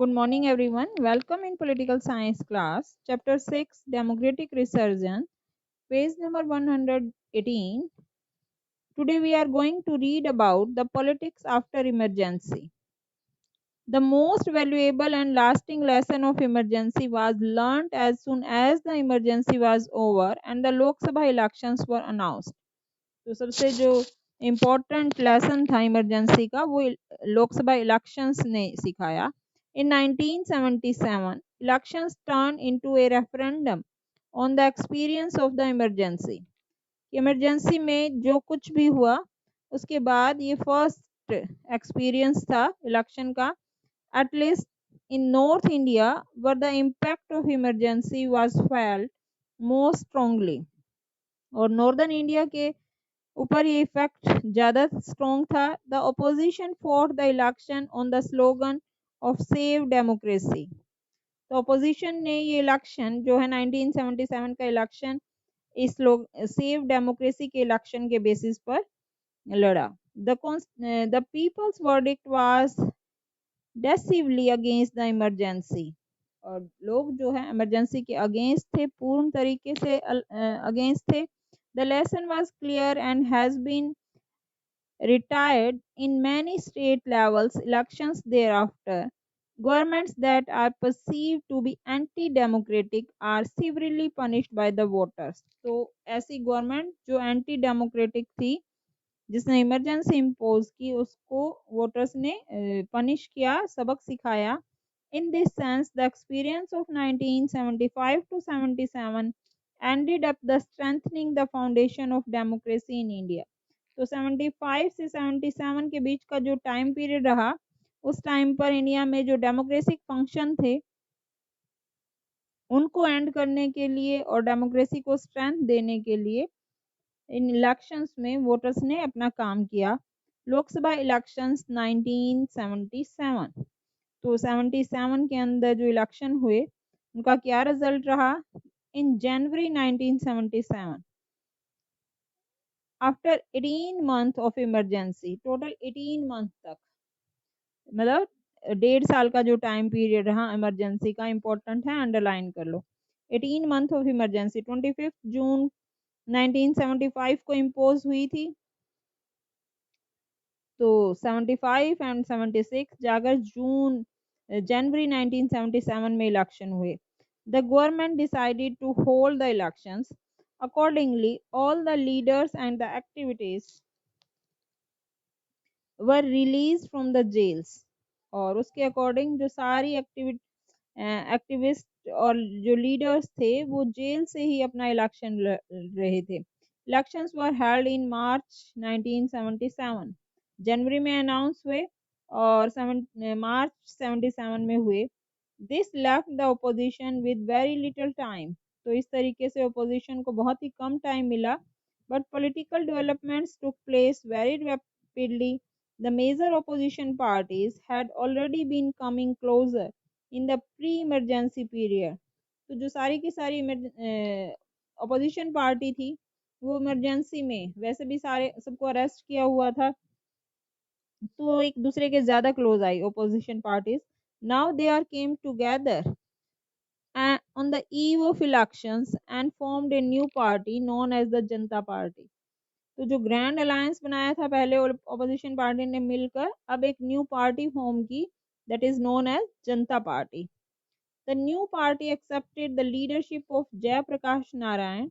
Good morning, everyone. Welcome in Political Science class, Chapter 6, Democratic Resurgence, page number 118. Today we are going to read about the politics after emergency. The most valuable and lasting lesson of emergency was learnt as soon as the emergency was over and the Lok Sabha elections were announced. तो सबसे जो important lesson था emergency का वो Lok Sabha elections ने सिखाया. In 1977, elections turned into a referendum on the experience of the emergency. Emergency में जो कुछ भी हुआ उसके बाद ये फर्स्ट एक्सपीरियंस था इलेक्शन का. At least in North India, where the impact of emergency was felt most strongly. और नॉर्दर्न इंडिया के ऊपर ये इफेक्ट ज़्यादा स्ट्रॉन्ग था. The opposition for the election on the slogan of save democracy. तो opposition ने ये इलेक्शन जो है 1977 का इलेक्शन इस लोग सेव डेमोक्रेसी के इलेक्शन के बेसिस पर लड़ा. The people's verdict was decisively against the emergency. और लोग जो है इमरजेंसी के अगेंस्ट थे, पूर्ण तरीके से अगेंस्ट थे. The lesson was clear and has been retired in many state levels elections thereafter. Governments that are perceived to be anti-democratic are severely punished by the voters. तो ऐसी गवर्नमेंट जो anti democratic थी जिसने emergency impose की उसको voters ने punish किया, सबक सिखाया. In this sense, the experience of 1975 to 77 ended up the strengthening the foundation of democracy in India. तो 75 से 77 के बीच का जो टाइम पीरियड रहा उस टाइम पर इंडिया में जो डेमोक्रेटिक फंक्शन थे उनको एंड करने के लिए और डेमोक्रेसी को स्ट्रेंथ देने के लिए इन इलेक्शंस में वोटर्स ने अपना काम किया. लोकसभा इलेक्शंस 1977. तो 77 के अंदर जो इलेक्शन हुए उनका क्या रिजल्ट रहा. इन जनवरी 1977 after 18 month of emergency, total 18 month तक मतलब 1.5 साल का जो टाइम पीरियड रहा इमरजेंसी का इम्पोर्टेंट है, अंडरलाइन कर लो. 18 मंथ ऑफ इमरजेंसी 25 जून 1975 को इम्पोज हुई थी. तो 75 एंड 76 जाकर जनवरी 1977 में इलेक्शन हुए. The government decided to hold the elections. Accordingly, all the leaders and the activities were released from the jails. और उसके अकॉर्डिंग जो सारी एक्टिविस्ट और जो लीडर्स थे वो जेल से ही अपना इलेक्शन रहे थे. इलेक्शंस वर हेल्ड इन मार्च 1977. जनवरी में अनाउंस हुए और मार्च 77 में हुए. This left the opposition with very little time. तो इस तरीके से ओपोजिशन को बहुत ही कम टाइम मिला. But political developments took place very rapidly. The major opposition parties had already been coming closer in the pre-emergency period. तो जो सारी की सारी अपोजिशन पार्टी थी वो इमरजेंसी में वैसे भी सारे सबको अरेस्ट किया हुआ था तो एक दूसरे के ज्यादा close I opposition parties. Now they are came together on the eve of elections and formed a new party known as the Janata Party. तो जो ग्रैंड अलायंस बनाया था पहले ऑपोजिशन पार्टी ने मिलकर अब एक न्यू पार्टी फॉर्म की that is known as Janata party. The new party accepted the leadership of Jayaprakash Narayan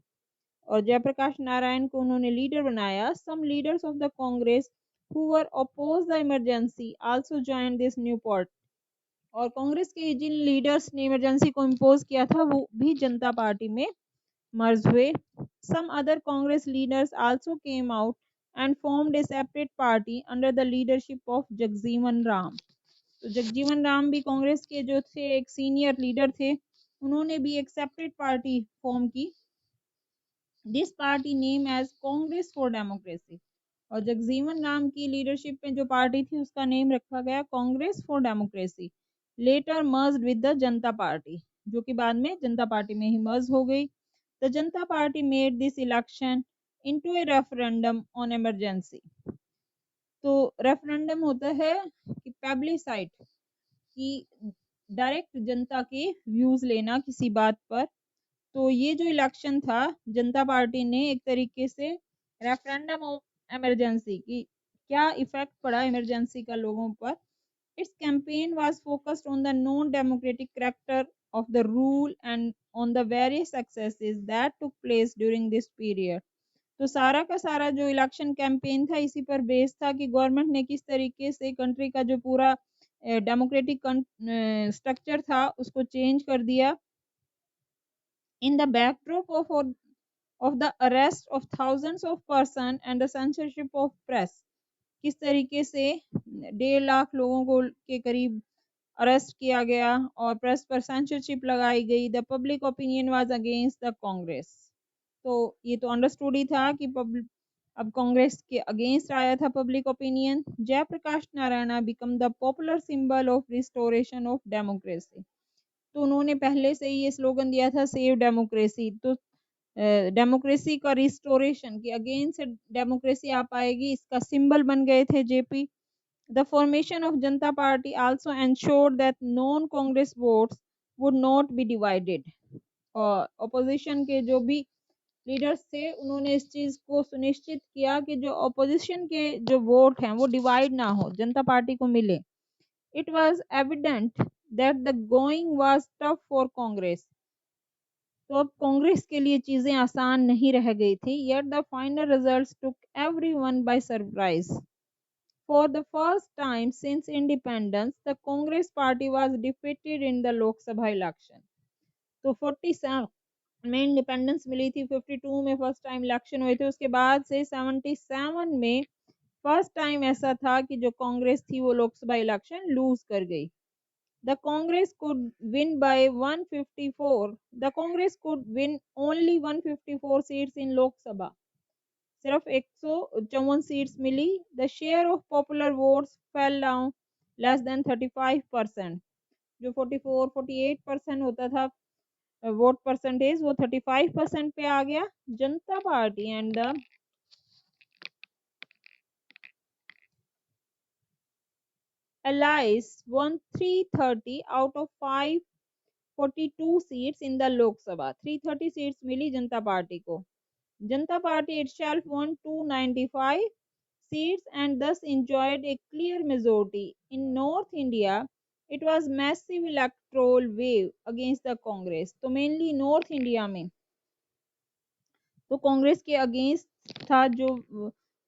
और जयप्रकाश नारायण को उन्होंने लीडर बनाया. Some leaders of the Congress who were oppose the emergency also join this new party. और कांग्रेस के जिन लीडर्स ने emergency को इम्पोज किया था वो भी जनता पार्टी में मर्ज हुए. Some other Congress leaders also came out and formed a separate party under the leadership of Jagjivan Ram. तो जगजीवन राम भी कांग्रेस के जो थे एक सीनियर लीडर थे, उन्होंने भी एक सेपरेट पार्टी फॉर्म की. This party name as Congress for democracy. और जगजीवन राम की लीडरशिप में जो पार्टी थी उसका नेम रखा गया Congress for democracy. Later merged with the Janata party, जो कि बाद में जनता पार्टी में ही मर्ज हो गई. The Janata Party made this election into a referendum on emergency. तो रेफरेंडम होता है कि प्लेबिसाइट कि डायरेक्ट जनता के व्यूज लेना किसी बात पर। तो ये जो इलेक्शन था, जनता पार्टी ने एक तरीके से रेफरेंडम ऑफ इमरजेंसी की क्या इफेक्ट पड़ा इमरजेंसी का लोगों पर। It's campaign was focused on the non democratic character of the rule and on the various axes that took place during this period. तो सारा का सारा जो इलेक्शन कैंपेन था इसी पर बेस था कि गवर्नमेंट ने किस तरीके से कंट्री का जो पूरा डेमोक्रेटिक स्ट्रक्चर था उसको चेंज कर दिया। In the backdrop of the arrest of thousands of person and the censorship of press, किस तरीके से 1.5 लाख लोगों को के करीब अरेस्ट किया गया और प्रेस पर सेंसरशिप लगाई गई। The public opinion was against the Congress. तो ये तो अंडरस्टूड ही था कि अब कांग्रेस के अगेंस्ट आया था public opinion. Jayaprakash Narayan became the popular symbol of restoration of democracy. तो उन्होंने पहले से ही ये स्लोगन दिया था, सेव डेमोक्रेसी। तो डेमोक्रेसी का रिस्टोरेशन की अगेंस्ट डेमोक्रेसी आ पाएगी, इसका सिंबल बन गए थे JP. The formation of Janata party also ensured that non Congress votes would not be divided. और अपोजिशन के जो भी लीडर्स थे उन्होंने इस चीज को सुनिश्चित किया कि जो अपोजिशन के जो वोट हैं वो डिवाइड ना हो, जनता पार्टी को मिले। It was evident that the going was tough for Congress. तो अब कांग्रेस के लिए चीजें आसान नहीं रह गई थी। Yet the final results took everyone by surprise. For the first time since independence the Congress party was defeated in the Lok Sabha election. तो 47 में इंडिपेंडेंस मिली थी, 52 में फर्स्ट टाइम इलेक्शन हुए थे, उसके बाद से 77 में फर्स्ट टाइम ऐसा था कि जो कांग्रेस थी वो लोकसभा इलेक्शन लूज कर गई। The Congress could win by 154. The Congress could win only 154 seats in Lok Sabha. सिर्फ 154 सीट्स मिली। The share of popular votes fell down less than 35%। जो 44-48% होता था वोट परसेंटेज, वो 35% पे आ गया। जनता party and the allies won 330 out of 542 seats in the Lok Sabha। 330 seats milli Janata party को। जनता party itself won 295 seats and thus enjoyed a clear majority. In North India, it was massive electoral wave against the Congress। तो mainly north India में तो कांग्रेस के against था, जो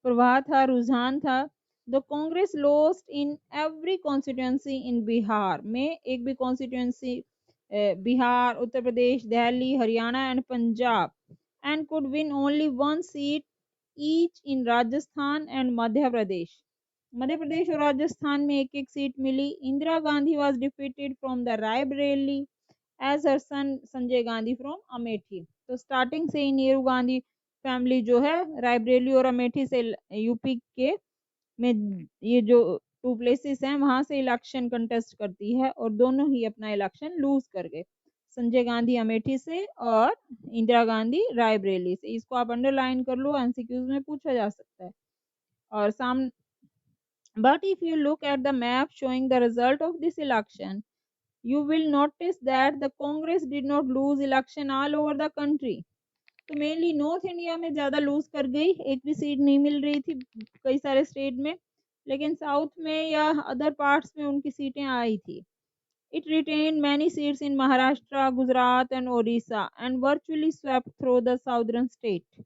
प्रवाह था, रुझान था। The Congress lost in every constituency in Bihar में, एक भी constituency Bihar, Uttar Pradesh, Delhi, Haryana and Punjab, and could win only one seat each in Rajasthan and Madhya Pradesh. Madhya Pradesh और राजस्थान में एक एक सीट मिली। Indira Gandhi was defeated from the Raebareli as her son Sanjay Gandhi from Amethi. तो स्टार्टिंग से ही नेहरू गांधी फैमिली जो है रायबरेली और अमेठी से यूपी के में ये जो टू प्लेसेस हैं वहां से इलेक्शन कंटेस्ट करती है और दोनों ही अपना इलेक्शन लूज कर गए। संजय गांधी अमेठी से और इंदिरा गांधी रायबरेली से। इसको आप अंडरलाइन कर लो, एमसीक्यूज में पूछा जा सकता है। और साम but if you look at the map showing the result of this election, you will notice that the Congress did not lose election all over the country। तो मेनली नॉर्थ इंडिया में ज्यादा लूज कर गई, एक भी seat नहीं मिल रही थी कई सारे स्टेट में, लेकिन साउथ में या अदर पार्ट्स में उनकी सीटें आई थी। It retain many seats in Maharashtra, Gujarat and Odisha and virtually swept through the southern state.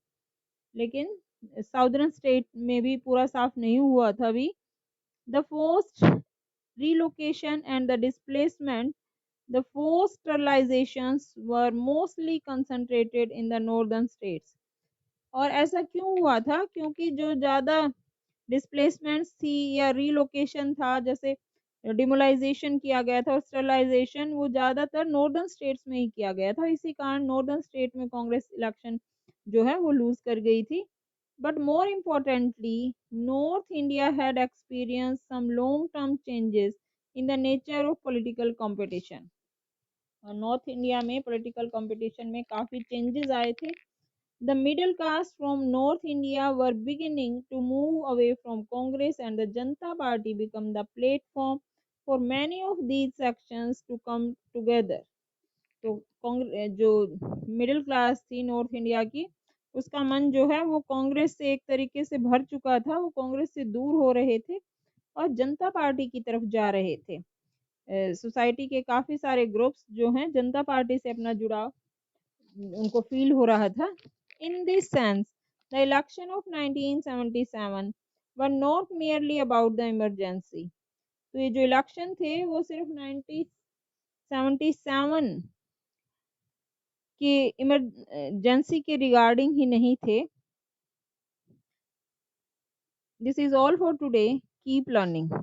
लेकिन साउदर्न स्टेट में भी पूरा साफ नहीं हुआ था अभी। द forced relocation and the displacement, the forced sterilizations were mostly concentrated in the northern states। और ऐसा क्यों हुआ था? क्योंकि जो ज्यादा डिस्प्लेसमेंट्स थी या रिलोकेशन था, जैसे डिमोलाइजेशन किया गया था और स्टरलाइजेशन, वो ज्यादातर नॉर्दर्न स्टेट्स में ही किया गया था। इसी कारण नॉर्दर्न स्टेट में कांग्रेस इलेक्शन जो है वो लूज कर गई थी। But more importantly, North India had experienced some long-term changes in the nature of political competition। और नॉर्थ इंडिया में पॉलिटिकल कंपटीशन में काफी चेंजेस आए थे। The middle caste from North India were beginning to move away from Congress and the Janata Party became the platform for many of these sections to come together. तो जो middle class थी north India की, उसका मन जो है वो कांग्रेस से एक तरीके से भर चुका था। वो कांग्रेस से दूर हो रहे थे और जनता पार्टी की तरफ जा रहे थे। सोसाइटी के काफी सारे ग्रुप्स जो हैं जनता पार्टी से अपना जुड़ाव उनको फील हो रहा था। In this sense the election of 1977 were not merely about the emergency. तो ये जो इलेक्शन थे वो सिर्फ 1977 के इमरजेंसी के रिगार्डिंग ही नहीं थे। This is all for today, keep learning.